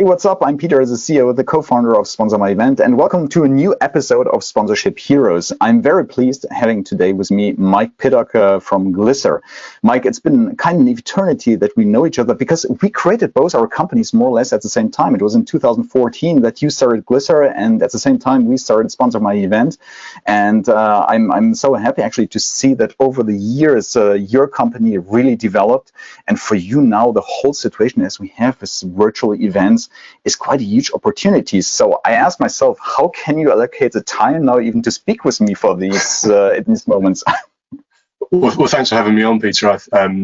Hey, what's up? I'm Peter, the CEO, the co-founder of Sponsor My Event, and welcome to a new episode of Sponsorship Heroes. I'm very pleased having today with me Micheal Piddock from Glisser. Mike, it's been kind of an eternity that we know each other because we created both our companies more or less at the same time. It was in 2014 that you started Glisser, and at the same time we started Sponsor My Event. And I'm so happy actually to see that over the years your company really developed, and for you now the whole situation as we have with virtual events is quite a huge opportunity. So I asked myself, how can you allocate the time now even to speak with me for these in these moments? Well, thanks for having me on, Peter.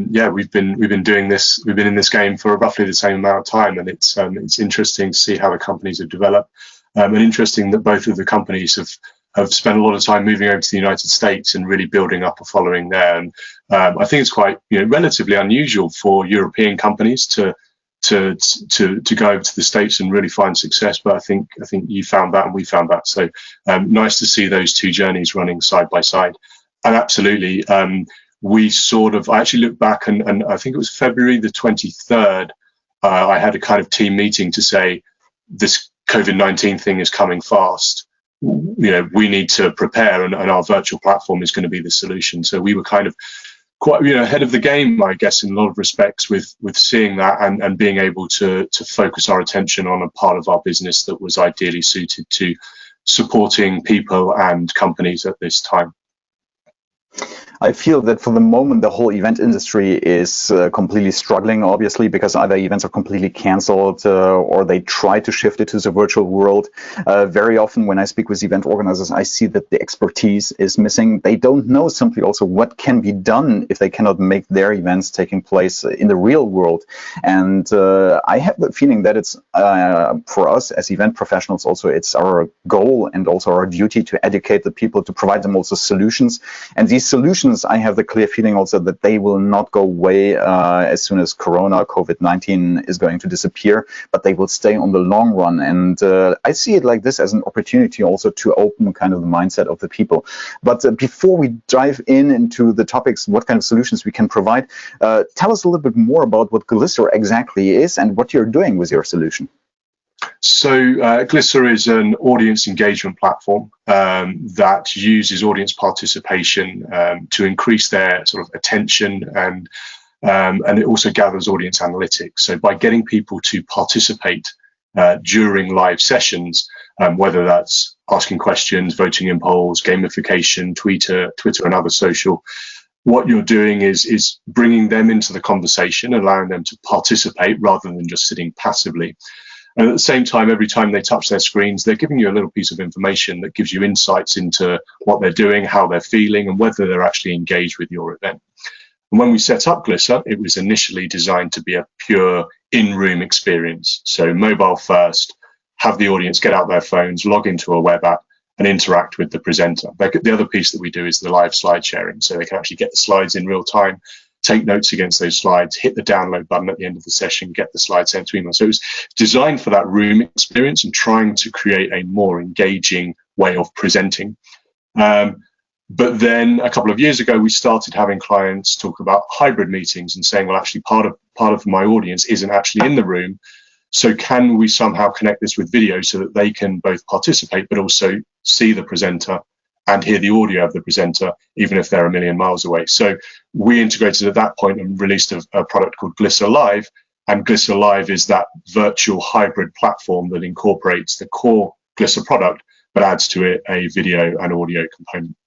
Yeah, we've been doing this. We've been in this game for roughly the same amount of time, and it's interesting to see how the companies have developed, and interesting that both of the companies have spent a lot of time moving over to the United States and really building up a following there. And I think it's quite relatively unusual for European companies to go over to the States and really find success, but I think you found that and we found that. So nice to see those two journeys running side by side. And absolutely, I actually looked back and I think it was February the 23rd. I had a kind of team meeting to say this COVID-19 thing is coming fast. We need to prepare, and our virtual platform is going to be the solution. So we were kind of quite ahead of the game, I guess, in a lot of respects with seeing that and being able to focus our attention on a part of our business that was ideally suited to supporting people and companies at this time. I feel that for the moment, the whole event industry is completely struggling, obviously, because either events are completely canceled or they try to shift it to the virtual world. Very often when I speak with event organizers, I see that the expertise is missing. They don't know simply also what can be done if they cannot make their events taking place in the real world. And I have the feeling that it's for us as event professionals also, it's our goal and also our duty to educate the people, to provide them also solutions. And these solutions, I have the clear feeling also that they will not go away as soon as COVID-19 is going to disappear, but they will stay on the long run. And I see it like this as an opportunity also to open kind of the mindset of the people. But before we dive into the topics, what kind of solutions we can provide, tell us a little bit more about what Glisser exactly is and what you're doing with your solution. So Glisser is an audience engagement platform that uses audience participation to increase their sort of attention, and it also gathers audience analytics. So by getting people to participate during live sessions, whether that's asking questions, voting in polls, gamification, Twitter and other social, what you're doing is bringing them into the conversation, allowing them to participate rather than just sitting passively. And at the same time, every time they touch their screens, they're giving you a little piece of information that gives you insights into what they're doing, how they're feeling, and whether they're actually engaged with your event. And when we set up Glisser, it was initially designed to be a pure in-room experience. So mobile first, have the audience get out their phones, log into a web app, and interact with the presenter. The other piece that we do is the live slide sharing, so they can actually get the slides in real time, take notes against those slides, hit the download button at the end of the session, get the slides sent to email. So it was designed for that room experience and trying to create a more engaging way of presenting. But then a couple of years ago, we started having clients talk about hybrid meetings and saying, well, actually part of my audience isn't actually in the room. So can we somehow connect this with video so that they can both participate, but also see the presenter and hear the audio of the presenter, even if they're a million miles away. So we integrated at that point and released a product called Glisser Live. And Glisser Live is that virtual hybrid platform that incorporates the core Glisser product, but adds to it a video and audio component.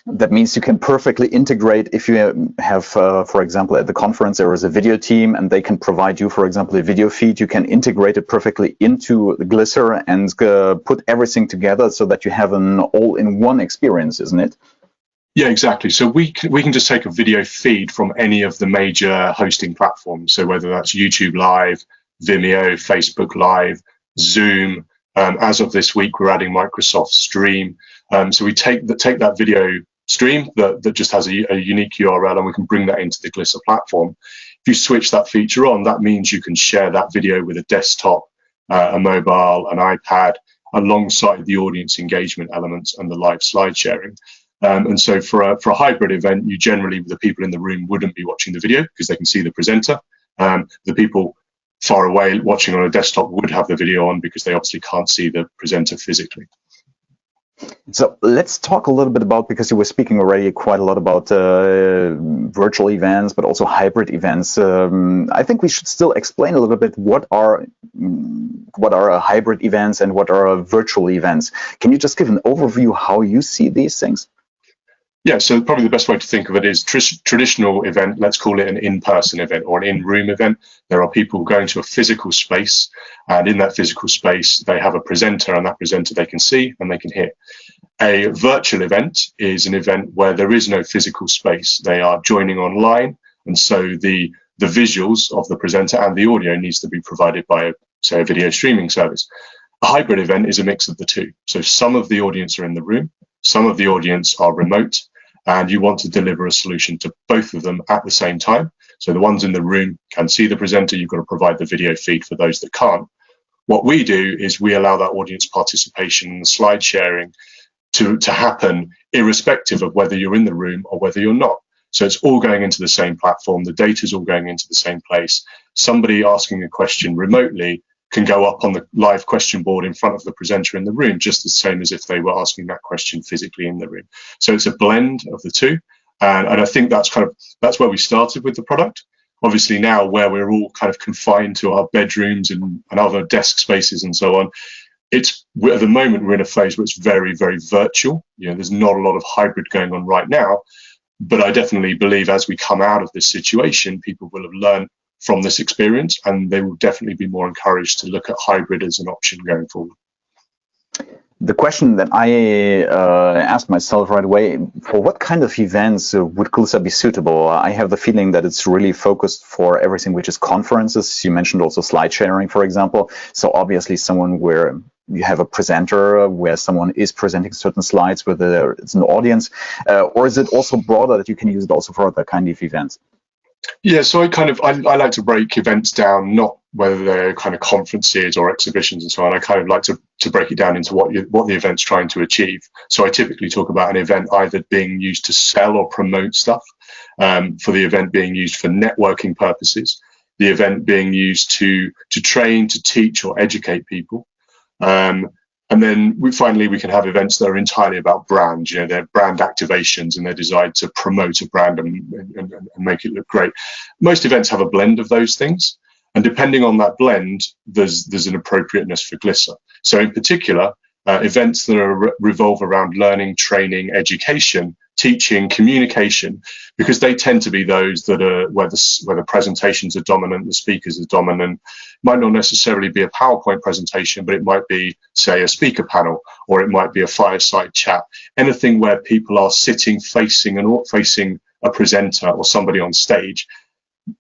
That means you can perfectly integrate if you have, for example, at the conference, there is a video team and they can provide you, for example, a video feed. You can integrate it perfectly into Glisser and put everything together so that you have an all-in-one experience, isn't it? Yeah, exactly. So we can just take a video feed from any of the major hosting platforms. So whether that's YouTube Live, Vimeo, Facebook Live, Zoom. As of this week, we're adding Microsoft Stream. So we take that video stream that just has a unique URL, and we can bring that into the Glisser platform. If you switch that feature on, that means you can share that video with a desktop, a mobile, an iPad, alongside the audience engagement elements and the live slide sharing. And so for a hybrid event, you generally, the people in the room wouldn't be watching the video because they can see the presenter. The people far away watching on a desktop would have the video on because they obviously can't see the presenter physically. So let's talk a little bit about, because you were speaking already quite a lot about virtual events, but also hybrid events. I think we should still explain a little bit what are hybrid events and what are virtual events. Can you just give an overview how you see these things? Yeah, so probably the best way to think of it is traditional event, let's call it an in-person event or an in-room event. There are people going to a physical space, and in that physical space, they have a presenter, and that presenter they can see and they can hear. A virtual event is an event where there is no physical space. They are joining online, and so the visuals of the presenter and the audio needs to be provided by, say, a video streaming service. A hybrid event is a mix of the two. So some of the audience are in the room, some of the audience are remote, and you want to deliver a solution to both of them at the same time. So the ones in the room can see the presenter, you've got to provide the video feed for those that can't. What we do is we allow that audience participation and slide sharing to happen irrespective of whether you're in the room or whether you're not. So it's all going into the same platform, the data is all going into the same place. Somebody asking a question remotely can go up on the live question board in front of the presenter in the room, just the same as if they were asking that question physically in the room. So it's a blend of the two. And I think that's where we started with the product. Obviously now, where we're all kind of confined to our bedrooms and other desk spaces and so on, at the moment we're in a phase where it's very, very virtual. There's not a lot of hybrid going on right now, but I definitely believe as we come out of this situation, people will have learned from this experience, and they will definitely be more encouraged to look at hybrid as an option going forward. The question that I asked myself right away, for what kind of events would Glisser be suitable? I have the feeling that it's really focused for everything which is conferences. You mentioned also slide sharing, for example. So obviously someone where you have a presenter, where someone is presenting certain slides, whether it's an audience, or is it also broader that you can use it also for other kind of events? Yeah, so I like to break events down, not whether they're kind of conferences or exhibitions and so on. I kind of like to break it down into what the event's trying to achieve. So I typically talk about an event either being used to sell or promote stuff, for the event being used for networking purposes, the event being used to train, to teach or educate people. And then finally, we can have events that are entirely about brand. They're brand activations and they're designed to promote a brand and make it look great. Most events have a blend of those things. And depending on that blend, there's an appropriateness for Glisser. So in particular, events that revolve around learning, training, education, teaching, communication, because they tend to be those that are where the presentations are dominant, the speakers are dominant. It might not necessarily be a PowerPoint presentation, but it might be, say, a speaker panel, or it might be a fireside chat. Anything where people are sitting facing a presenter or somebody on stage.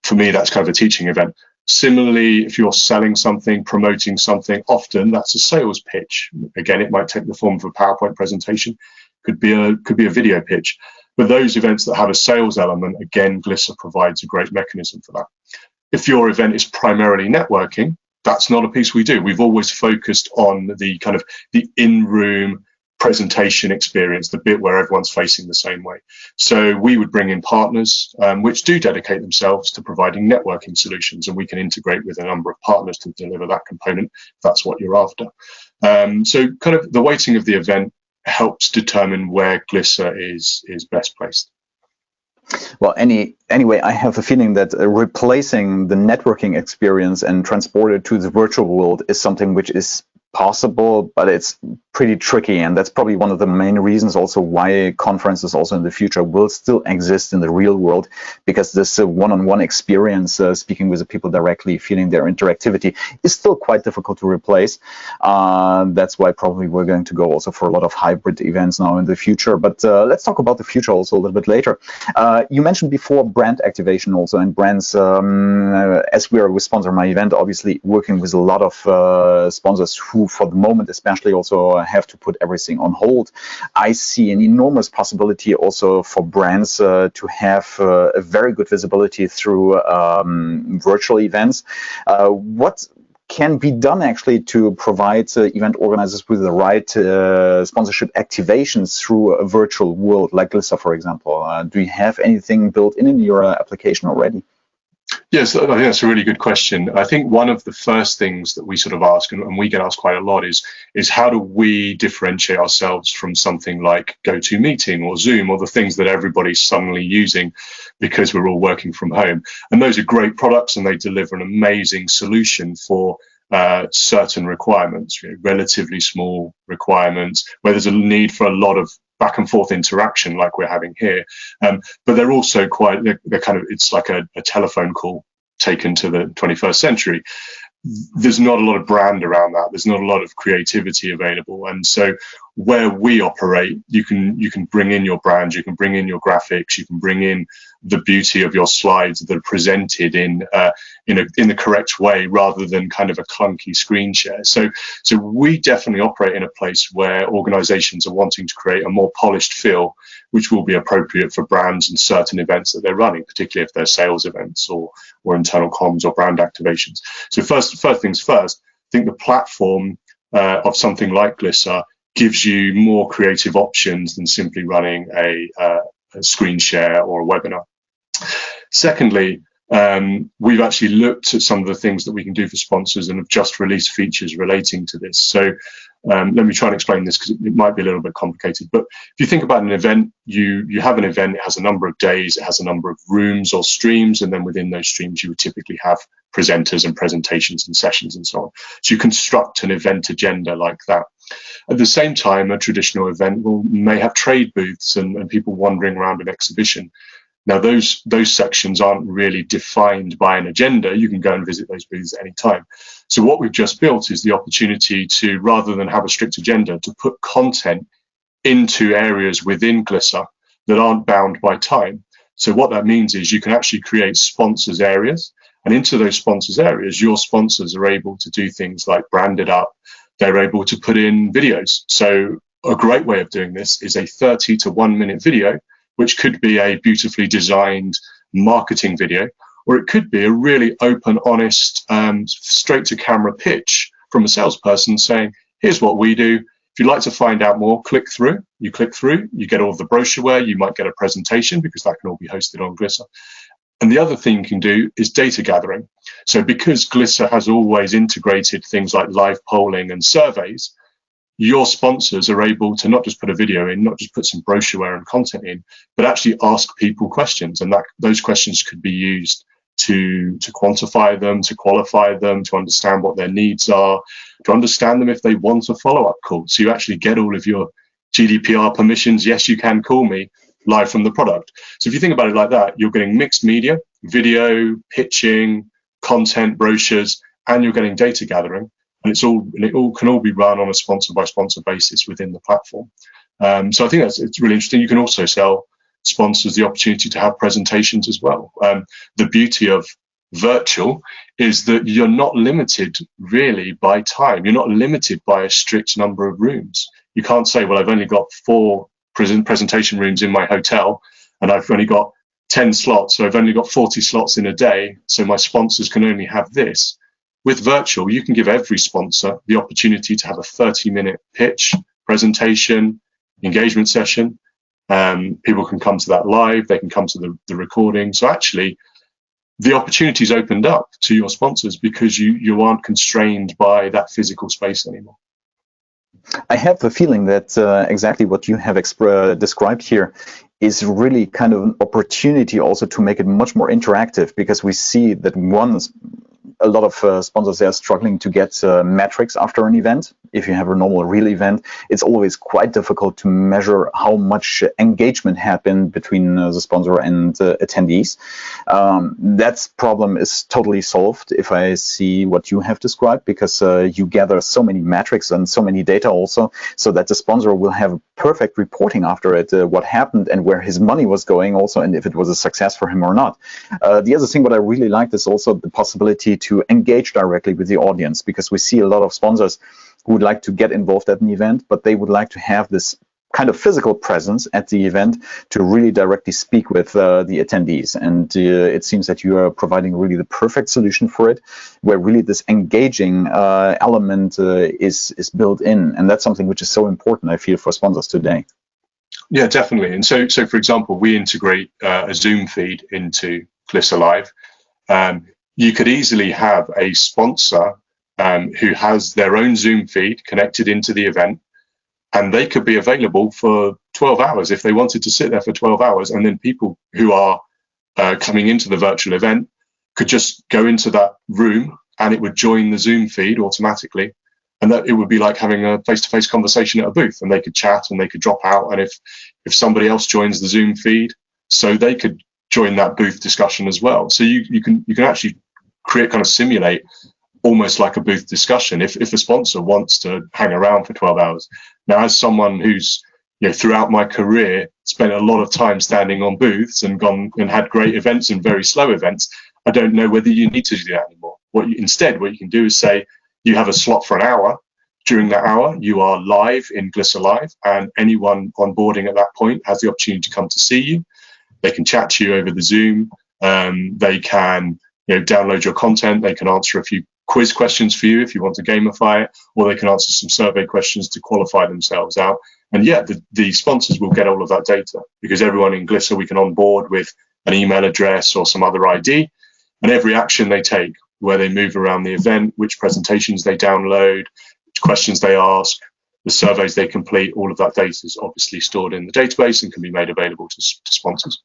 For me, that's kind of a teaching event. Similarly, if you're selling something, promoting something, often that's a sales pitch. Again, it might take the form of a PowerPoint presentation, could be a video pitch. But those events that have a sales element, again, Glisser provides a great mechanism for that. If your event is primarily networking, that's not a piece we do. We've always focused on the kind of the in-room presentation experience, the bit where everyone's facing the same way. So we would bring in partners which do dedicate themselves to providing networking solutions, and we can integrate with a number of partners to deliver that component if that's what you're after. So kind of the weighting of the event helps determine where Glisser is best placed. Well, anyway, I have a feeling that replacing the networking experience and transport it to the virtual world is something which is possible, but it's pretty tricky, and that's probably one of the main reasons also why conferences also in the future will still exist in the real world, because this one-on-one experience, speaking with the people directly, feeling their interactivity, is still quite difficult to replace. That's why probably we're going to go also for a lot of hybrid events now in the future, but let's talk about the future also a little bit later. You mentioned before brand activation also, and brands, as we are with Sponsor My Event, obviously working with a lot of sponsors who for the moment especially also have to put everything on hold. I see an enormous possibility also for brands to have a very good visibility through virtual events. What can be done actually to provide event organizers with the right sponsorship activations through a virtual world like Glisser, for example? Do you have anything built in your application already? Yes, I think that's a really good question. I think one of the first things that we sort of ask, and we get asked quite a lot, is how do we differentiate ourselves from something like GoToMeeting or Zoom or the things that everybody's suddenly using because we're all working from home. And those are great products and they deliver an amazing solution for certain requirements, relatively small requirements, where there's a need for a lot of back and forth interaction like we're having here. But they're also they're kind of, it's like a telephone call taken to the 21st century. There's not a lot of brand around that. There's not a lot of creativity available. And so where we operate, you can bring in your brand, you can bring in your graphics, you can bring in the beauty of your slides that are presented in the correct way rather than kind of a clunky screen share. So we definitely operate in a place where organizations are wanting to create a more polished feel, which will be appropriate for brands and certain events that they're running, particularly if they're sales events or internal comms or brand activations. So first things first, I think the platform of something like Glisser gives you more creative options than simply running a screen share or a webinar. Secondly, we've actually looked at some of the things that we can do for sponsors and have just released features relating to this. So let me try and explain this because it might be a little bit complicated. But if you think about an event, you have an event, it has a number of days, it has a number of rooms or streams, and then within those streams, you would typically have presenters and presentations and sessions and so on. So you construct an event agenda like that. At the same time, a traditional event may have trade booths and people wandering around an exhibition. Now, those sections aren't really defined by an agenda. You can go and visit those booths at any time. So what we've just built is the opportunity to, rather than have a strict agenda, to put content into areas within Glisser that aren't bound by time. So what that means is you can actually create sponsors areas, and into those sponsors areas, your sponsors are able to do things like brand it up. They're able to put in videos. So a great way of doing this is a 30 to 1 minute video, which could be a beautifully designed marketing video, or it could be a really open, honest, straight to camera pitch from a salesperson saying, here's what we do. If you'd like to find out more, click through, you get all of the brochureware, you might get a presentation because that can all be hosted on Glisser. And the other thing you can do is data gathering. So because Glisser has always integrated things like live polling and surveys, your sponsors are able to not just put a video in, not just put some brochureware and content in, but actually ask people questions. And those questions could be used to quantify them, to qualify them, to understand what their needs are, to understand them if they want a follow-up call. So you actually get all of your GDPR permissions, yes, you can call me, live from the product. So if you think about it like that, you're getting mixed media, video, pitching, content, brochures, and you're getting data gathering. And it all can all be run on a sponsor by sponsor basis within the platform. So I think it's really interesting. You can also sell sponsors the opportunity to have presentations as well. The beauty of virtual is that you're not limited really by time. You're not limited by a strict number of rooms. You can't say, well, I've only got 4 presentation rooms in my hotel and I've only got 10 slots, so I've only got 40 slots in a day, so my sponsors can only have this. With virtual, you can give every sponsor the opportunity to have a 30-minute pitch, presentation, engagement session. People can come to that live, they can come to the recording. So actually, the opportunity's opened up to your sponsors because you aren't constrained by that physical space anymore. I have the feeling that exactly what you have described here is really kind of an opportunity also to make it much more interactive, because we see that a lot of sponsors are struggling to get metrics after an event. If you have a normal real event, it's always quite difficult to measure how much engagement happened between the sponsor and attendees. That problem is totally solved if I see what you have described, because you gather so many metrics and so many data also, so that the sponsor will have perfect reporting after it, what happened and where his money was going also, and if it was a success for him or not. The other thing what I really liked is also the possibility to engage directly with the audience, because we see a lot of sponsors who would like to get involved at an event, but they would like to have this kind of physical presence at the event to really directly speak with the attendees. And it seems that you are providing really the perfect solution for it, where really this engaging element is built in. And that's something which is so important, I feel, for sponsors today. Yeah, definitely. And so for example, we integrate a Zoom feed into Glisser Live. You could easily have a sponsor who has their own Zoom feed connected into the event, and they could be available for 12 hours if they wanted to sit there for 12 hours. And then people who are coming into the virtual event could just go into that room and it would join the Zoom feed automatically. And that it would be like having a face-to-face conversation at a booth, and they could chat and they could drop out. And if somebody else joins the Zoom feed, so they could join that booth discussion as well. So you can actually simulate almost like a booth discussion if a sponsor wants to hang around for 12 hours. Now, as someone who's throughout my career spent a lot of time standing on booths and gone and had great events and very slow events, I don't know whether you need to do that anymore. Instead, what you can do is say you have a slot for an hour. During that hour, you are live in Glisser Live, and anyone onboarding at that point has the opportunity to come to see you. They can chat to you over the Zoom. They can download your content. They can answer a few quiz questions for you if you want to gamify it, or they can answer some survey questions to qualify themselves out. And the sponsors will get all of that data, because everyone in Glisser we can onboard with an email address or some other ID, and every action they take, where they move around the event, which presentations they download, which questions they ask, the surveys they complete, all of that data is obviously stored in the database and can be made available to sponsors.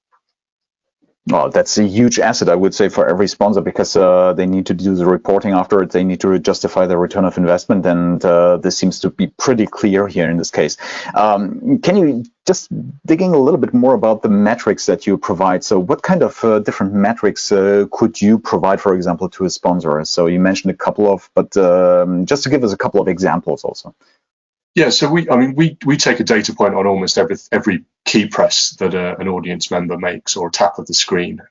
Well, that's a huge asset, I would say, for every sponsor, because they need to do the reporting afterwards. They need to justify the return of investment, and this seems to be pretty clear here in this case. Can you just digging a little bit more about the metrics that you provide? So what kind of different metrics could you provide, for example, to a sponsor? So you mentioned a couple of, but just to give us a couple of examples also. Yeah, so we take a data point on almost every key press that an audience member makes, or a tap of the screen.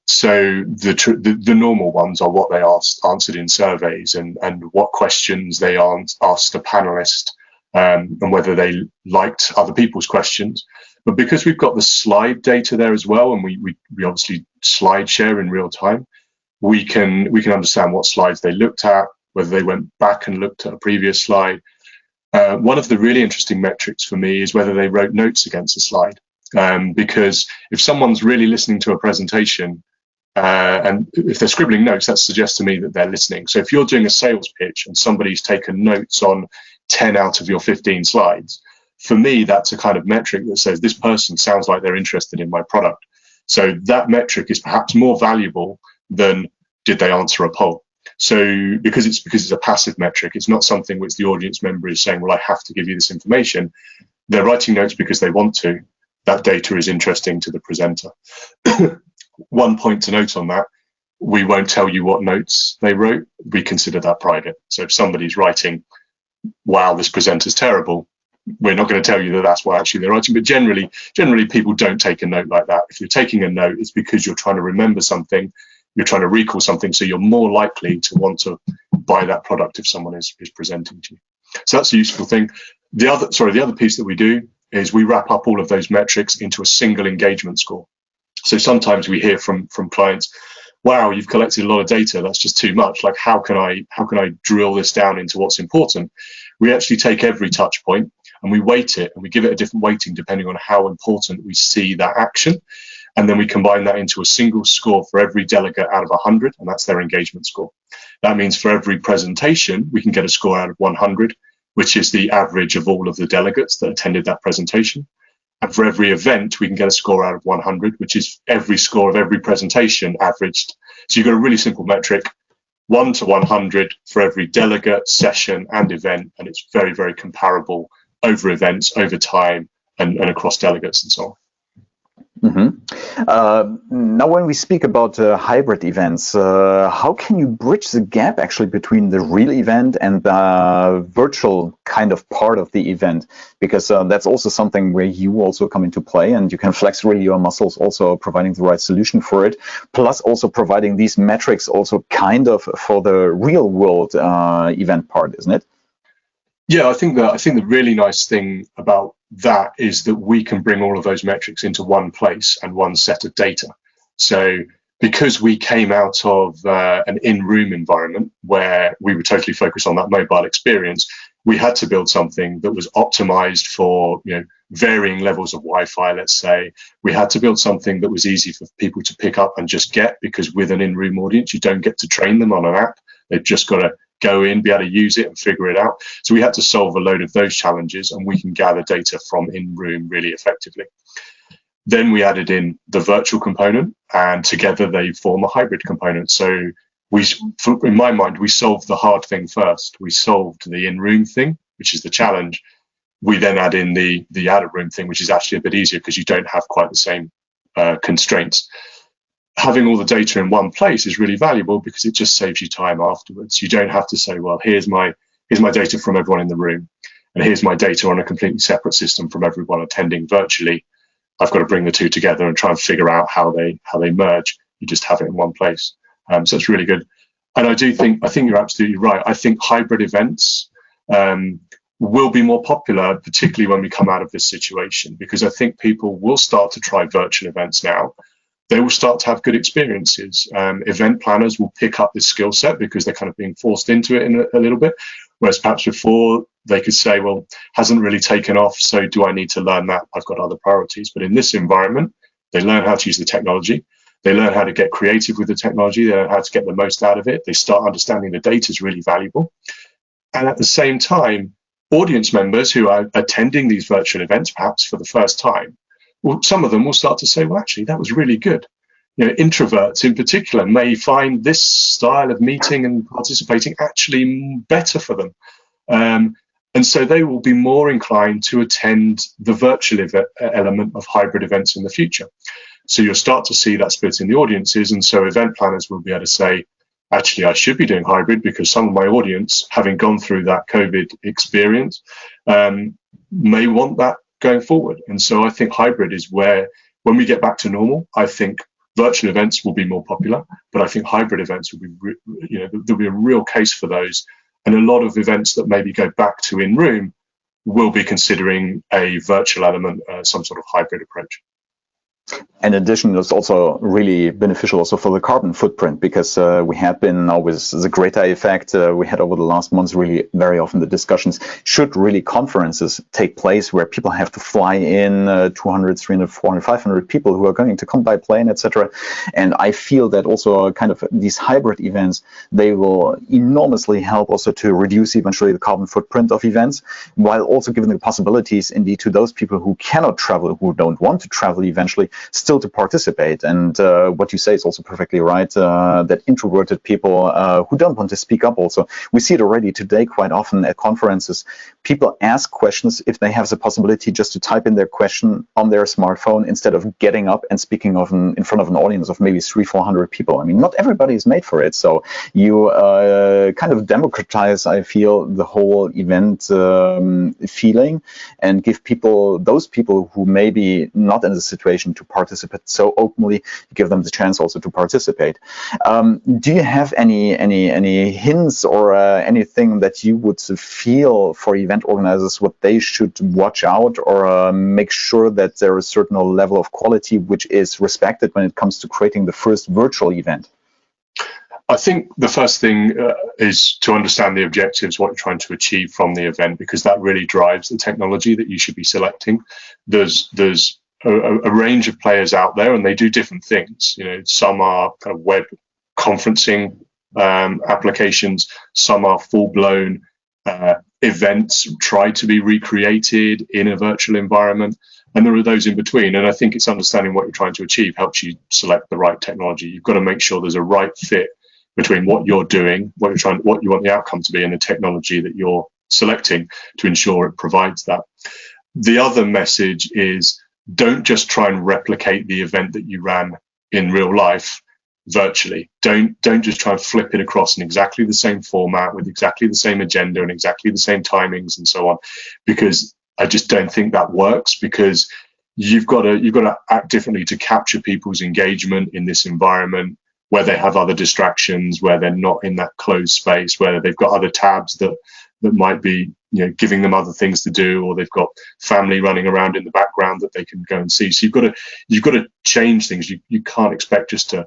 So the normal ones are what they answered in surveys, and what questions they asked a panelist, and whether they liked other people's questions. But because we've got the slide data there as well, and we obviously slide share in real time, we can understand what slides they looked at, whether they went back and looked at a previous slide. One of the really interesting metrics for me is whether they wrote notes against a slide, because if someone's really listening to a presentation, and if they're scribbling notes, that suggests to me that they're listening. So if you're doing a sales pitch and somebody's taken notes on 10 out of your 15 slides, for me, that's a kind of metric that says this person sounds like they're interested in my product. So that metric is perhaps more valuable than did they answer a poll. So because it's a passive metric, it's not something which the audience member is saying, well, I have to give you this information. They're writing notes because they want to. That data is interesting to the presenter. One point to note on that, we won't tell you what notes they wrote. We consider that private. So if somebody's writing, wow, this presenter's terrible, we're not going to tell you that that's what actually they're writing. But generally people don't take a note like that. If you're taking a note, it's because you're trying to remember something. You're trying to recall something, so you're more likely to want to buy that product if someone is presenting to you. So that's a useful thing. The other piece that we do is we wrap up all of those metrics into a single engagement score. So sometimes we hear from clients, wow, you've collected a lot of data, that's just too much. Like, how can I drill this down into what's important? We actually take every touch point and we weight it, and we give it a different weighting depending on how important we see that action. And then we combine that into a single score for every delegate out of 100, and that's their engagement score. That means for every presentation, we can get a score out of 100, which is the average of all of the delegates that attended that presentation. And for every event, we can get a score out of 100, which is every score of every presentation averaged. So you've got a really simple metric, 1 to 100 for every delegate, session, and event, and it's very, very comparable over events, over time, and across delegates and so on. Now, when we speak about hybrid events, how can you bridge the gap actually between the real event and the virtual kind of part of the event? Because that's also something where you also come into play, and you can flex really your muscles, also providing the right solution for it, plus also providing these metrics also kind of for the real world event part, isn't it? Yeah, I think the really nice thing about that is that we can bring all of those metrics into one place and one set of data. So because we came out of an in-room environment where we were totally focused on that mobile experience, we had to build something that was optimized for, varying levels of Wi-Fi, let's say. We had to build something that was easy for people to pick up and just get, because with an in-room audience, you don't get to train them on an app. They've just got to go in, be able to use it and figure it out. So we had to solve a load of those challenges, and we can gather data from in-room really effectively. Then we added in the virtual component, and together they form a hybrid component. So in my mind, we solved the hard thing first. We solved the in-room thing, which is the challenge. We then add in the out-of-room thing, which is actually a bit easier because you don't have quite the same constraints. Having all the data in one place is really valuable because it just saves you time afterwards. You don't have to say, well, here's my data from everyone in the room, and here's my data on a completely separate system from everyone attending virtually. I've got to bring the two together and try and figure out how they merge. You just have it in one place. So it's really good. And I think you're absolutely right. I think hybrid events will be more popular, particularly when we come out of this situation, because I think people will start to try virtual events now. They will start to have good experiences. Event planners will pick up this skill set because they're kind of being forced into it in a little bit, whereas perhaps before they could say, well, hasn't really taken off, so do I need to learn that? I've got other priorities. But in this environment, they learn how to use the technology. They learn how to get creative with the technology. They learn how to get the most out of it. They start understanding the data is really valuable. And at the same time, audience members who are attending these virtual events, perhaps for the first time, well, some of them will start to say, well, actually, that was really good. Introverts in particular may find this style of meeting and participating actually better for them. And so they will be more inclined to attend the virtual element of hybrid events in the future. So you'll start to see that split in the audiences. And so event planners will be able to say, actually, I should be doing hybrid because some of my audience, having gone through that COVID experience, may want that going forward. And so I think hybrid is where, when we get back to normal, I think virtual events will be more popular, but I think hybrid events will be, there'll be a real case for those. And a lot of events that maybe go back to in-room will be considering a virtual element, some sort of hybrid approach. In addition, it's also really beneficial also for the carbon footprint, because we had been always the Greta effect. We had over the last months really very often the discussions, should really conferences take place where people have to fly in 200, 300, 400, 500 people who are going to come by plane, etc. And I feel that also kind of these hybrid events, they will enormously help also to reduce eventually the carbon footprint of events, while also giving the possibilities indeed to those people who cannot travel, who don't want to travel eventually, still to participate. And what you say is also perfectly right, that introverted people who don't want to speak up also, we see it already today quite often at conferences. People ask questions if they have the possibility just to type in their question on their smartphone instead of getting up and speaking in front of an audience of maybe 300-400 people. I mean, not everybody is made for it. So you kind of democratize, I feel, the whole event feeling, and give people, those people who may be not in the situation to participate so openly, give them the chance also to participate. Do you have any hints or anything that you would feel for event organizers what they should watch out, or make sure that there is a certain level of quality which is respected when it comes to creating the first virtual event? I think the first thing is to understand the objectives, what you're trying to achieve from the event, because that really drives the technology that you should be selecting. There's a range of players out there, and they do different things. Some are kind of web conferencing applications, some are full-blown events try to be recreated in a virtual environment, and there are those in between. And I think it's understanding what you're trying to achieve helps you select the right technology. You've got to make sure there's a right fit between what you're doing, what you want the outcome to be, and the technology that you're selecting to ensure it provides that. The other message is, don't just try and replicate the event that you ran in real life virtually. Don't just try and flip it across in exactly the same format with exactly the same agenda and exactly the same timings and so on, because I just don't think that works, because you've got to act differently to capture people's engagement in this environment where they have other distractions, where they're not in that closed space, where they've got other tabs that might be giving them other things to do, or they've got family running around in the background that they can go and see. So you've got to change things. You can't expect just to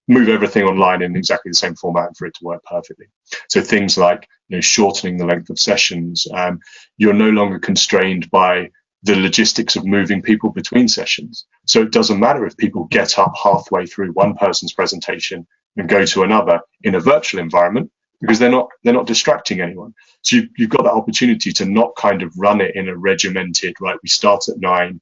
move everything online in exactly the same format and for it to work perfectly. So things like, shortening the length of sessions. You're no longer constrained by the logistics of moving people between sessions. So it doesn't matter if people get up halfway through one person's presentation and go to another in a virtual environment, because they're not distracting anyone. So you've got that opportunity to not kind of run it in a regimented, right, we start at 9,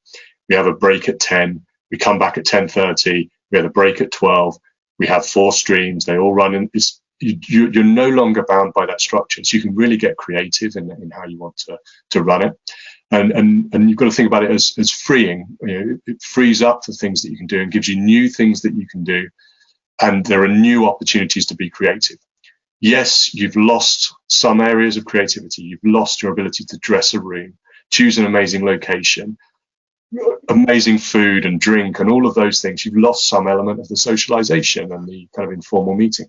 we have a break at 10, we come back at 10:30, we have a break at 12, we have 4 streams, they all run in. You're no longer bound by that structure. So you can really get creative in how you want to run it. And you've got to think about it as freeing. It frees up the things that you can do and gives you new things that you can do. And there are new opportunities to be creative. Yes, you've lost some areas of creativity. You've lost your ability to dress a room, choose an amazing location, amazing food and drink and all of those things. You've lost some element of the socialization and the kind of informal meeting.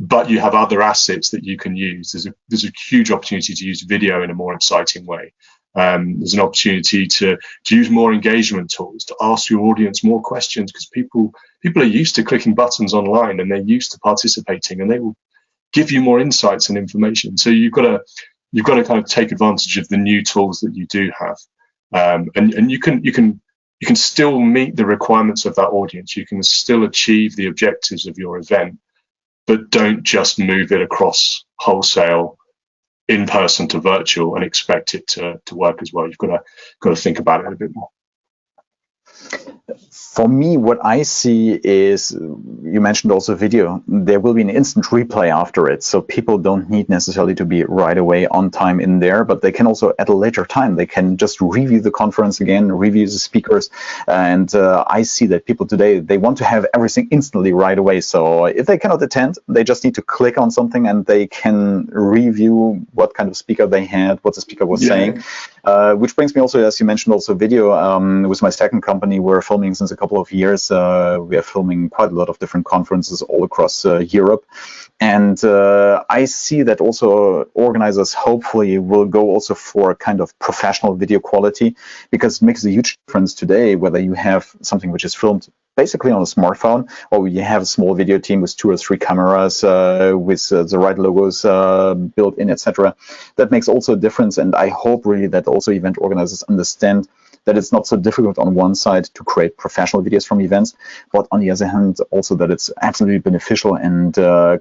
But you have other assets that you can use. There's a huge opportunity to use video in a more exciting way. There's an opportunity to use more engagement tools, to ask your audience more questions, because people are used to clicking buttons online and they're used to participating, and they will give you more insights and information. So you've got to kind of take advantage of the new tools that you do have, and you can still meet the requirements of that audience. You can still achieve the objectives of your event, but don't just move it across wholesale in person to virtual and expect it to work as well. You've got to think about it a bit more. For me, what I see is, you mentioned also video, there will be an instant replay after it. So people don't need necessarily to be right away on time in there, but they can also at a later time, they can just review the conference again, review the speakers. And I see that people today, they want to have everything instantly right away. So if they cannot attend, they just need to click on something and they can review what kind of speaker they had, what the speaker was saying. Which brings me also, as you mentioned, also video. With my second company, we're filming since a couple of years. We are filming quite a lot of different conferences all across Europe. And I see that also organizers hopefully will go also for a kind of professional video quality, because it makes a huge difference today whether you have something which is filmed basically on a smartphone, or you have a small video team with 2 or 3 cameras with the right logos built in, etc. That makes also a difference. And I hope really that also event organizers understand that it's not so difficult on one side to create professional videos from events, but on the other hand, also that it's absolutely beneficial and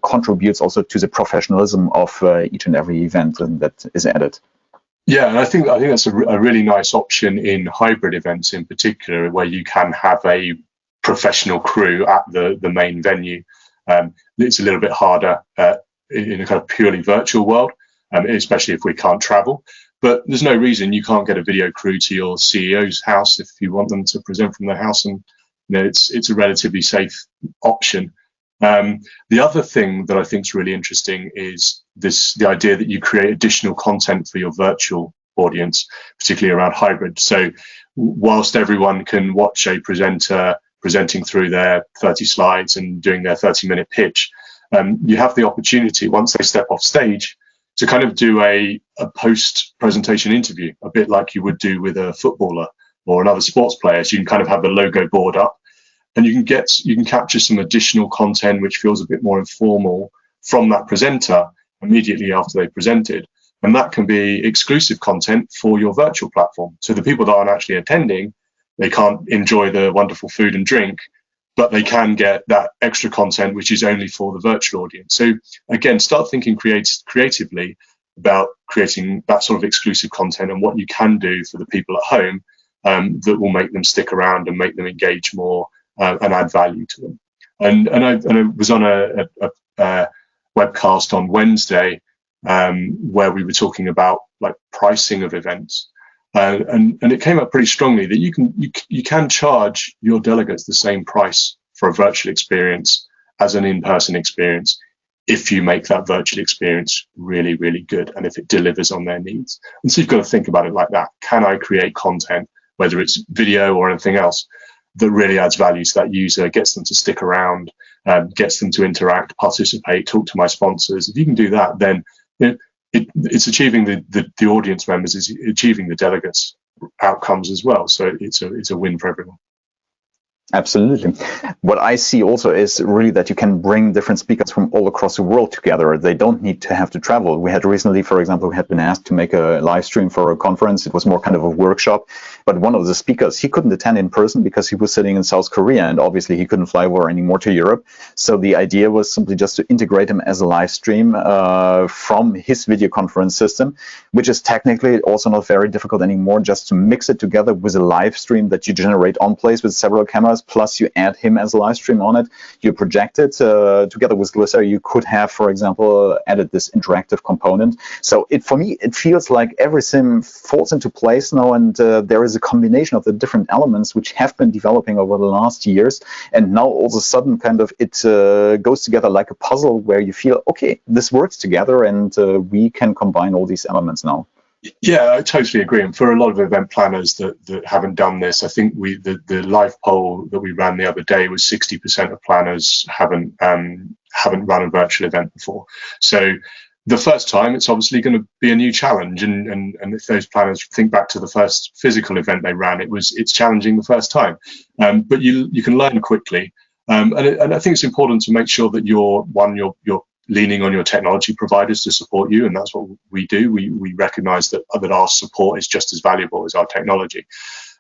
contributes also to the professionalism of each and every event that is added. Yeah, and I think that's a really nice option in hybrid events in particular, where you can have a professional crew at the main venue. It's a little bit harder in a kind of purely virtual world, especially if we can't travel. But there's no reason you can't get a video crew to your CEO's house if you want them to present from their house, and it's a relatively safe option. The other thing that I think is really interesting is the idea that you create additional content for your virtual audience, particularly around hybrid. So whilst everyone can watch a presenter presenting through their 30 slides and doing their 30-minute pitch, you have the opportunity, once they step off stage, to kind of do a post-presentation interview, a bit like you would do with a footballer or another sports player. So you can kind of have the logo board up, and you can capture some additional content which feels a bit more informal from that presenter immediately after they presented. And that can be exclusive content for your virtual platform. So the people that aren't actually attending, they can't enjoy the wonderful food and drink, but they can get that extra content which is only for the virtual audience. So again, start thinking creatively about creating that sort of exclusive content and what you can do for the people at home that will make them stick around and make them engage more and add value to them. And I was on a webcast on Wednesday where we were talking about like pricing of events. And it came up pretty strongly that you can charge your delegates the same price for a virtual experience as an in-person experience if you make that virtual experience really, really good and if it delivers on their needs. And so you've got to think about it like that. Can I create content, whether it's video or anything else, that really adds value to that user, gets them to stick around, gets them to interact, participate, talk to my sponsors? If you can do that, then it's achieving the audience members, it's achieving the delegates' outcomes as well. So it's a win for everyone. Absolutely. What I see also is really that you can bring different speakers from all across the world together. They don't need to have to travel. We had recently, for example, we had been asked to make a live stream for a conference. It was more kind of a workshop, but one of the speakers, he couldn't attend in person because he was sitting in South Korea, and obviously he couldn't fly over anymore to Europe. So the idea was simply just to integrate him as a live stream from his video conference system, which is technically also not very difficult anymore, just to mix it together with a live stream that you generate on place with several cameras, plus you add him as a live stream on it. You project it together with Glisser. You could have, for example, added this interactive component. So for me, it feels like everything falls into place now, and there is a combination of the different elements which have been developing over the last years, and now all of a sudden kind of it goes together like a puzzle where you feel, okay, this works together, and we can combine all these elements now. Yeah, I totally agree. And for a lot of event planners that haven't done this, I think the live poll that we ran the other day was 60% of planners haven't run a virtual event before. So the first time, it's obviously going to be a new challenge. And if those planners think back to the first physical event they ran, it's challenging the first time. But you can learn quickly. And I think it's important to make sure that you're leaning on your technology providers to support you, and that's what we do. We recognize that our support is just as valuable as our technology.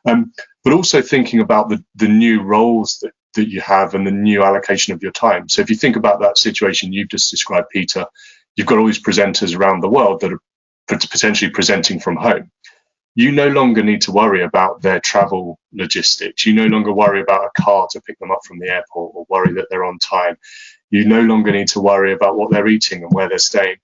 But also thinking about the new roles that you have and the new allocation of your time. So if you think about that situation you've just described, Peter, you've got all these presenters around the world that are potentially presenting from home. You no longer need to worry about their travel logistics. You no longer worry about a car to pick them up from the airport or worry that they're on time. You no longer need to worry about what they're eating and where they're staying.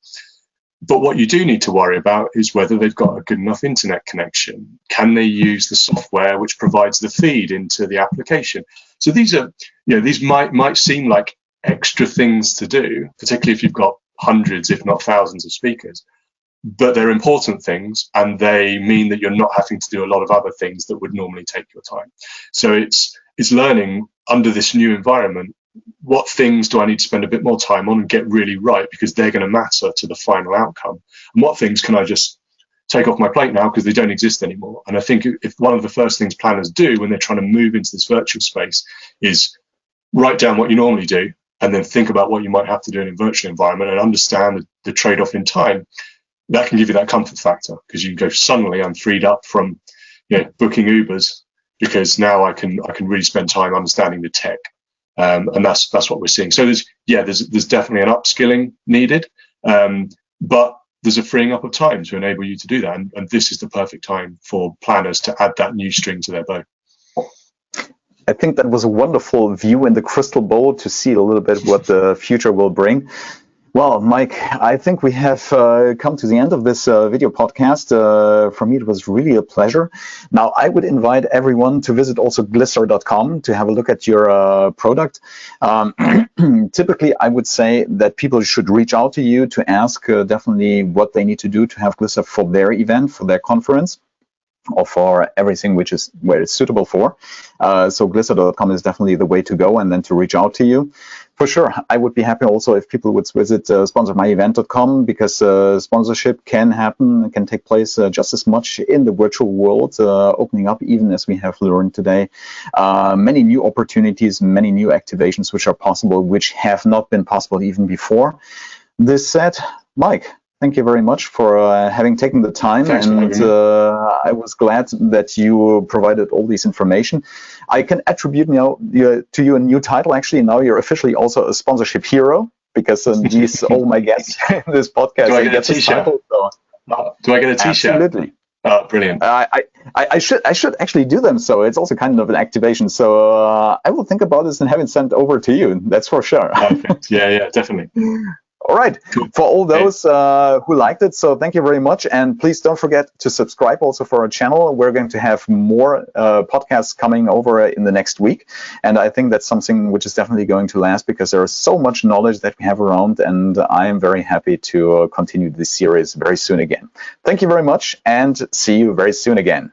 But what you do need to worry about is whether they've got a good enough internet connection. Can they use the software which provides the feed into the application? So these might seem like extra things to do, particularly if you've got hundreds, if not thousands of speakers. But they're important things, and they mean that you're not having to do a lot of other things that would normally take your time. So it's learning under this new environment, what things do I need to spend a bit more time on and get really right, because they're going to matter to the final outcome, and what things can I just take off my plate now because they don't exist anymore. And I think if one of the first things planners do when they're trying to move into this virtual space is write down what you normally do and then think about what you might have to do in a virtual environment and understand the trade-off in time, that can give you that comfort factor, because you can go, suddenly I'm freed up from booking Ubers, because now I can really spend time understanding the tech. And that's what we're seeing. So there's definitely an upskilling needed, but there's a freeing up of time to enable you to do that. And this is the perfect time for planners to add that new string to their bow. I think that was a wonderful view in the crystal ball to see a little bit what the future will bring. Well, Mike, I think we have come to the end of this video podcast. For me, it was really a pleasure. Now, I would invite everyone to visit also glisser.com to have a look at your product. Typically, I would say that people should reach out to you to ask definitely what they need to do to have Glisser for their event, for their conference, or for everything which is where it's suitable for. So glisser.com is definitely the way to go, and then to reach out to you. For sure, I would be happy also if people would visit sponsormyevent.com, because sponsorship can happen, can take place just as much in the virtual world, opening up, even as we have learned today, many new opportunities, many new activations which are possible, which have not been possible even before. This said, Mike, thank you very much for having taken the time. Thanks, and I was glad that you provided all this information. I can attribute now to you a new title. Actually, now you're officially also a sponsorship hero, because all my guests in this podcast. Do I get a T-shirt? Do I get a T-shirt? Absolutely. Oh, brilliant. I should actually do them. So it's also kind of an activation. So I will think about this and have it sent over to you. That's for sure. Perfect. Yeah, definitely. All right, cool. For all those who liked it, so thank you very much. And please don't forget to subscribe also for our channel. We're going to have more podcasts coming over in the next week. And I think that's something which is definitely going to last, because there is so much knowledge that we have around. And I am very happy to continue this series very soon again. Thank you very much, and see you very soon again.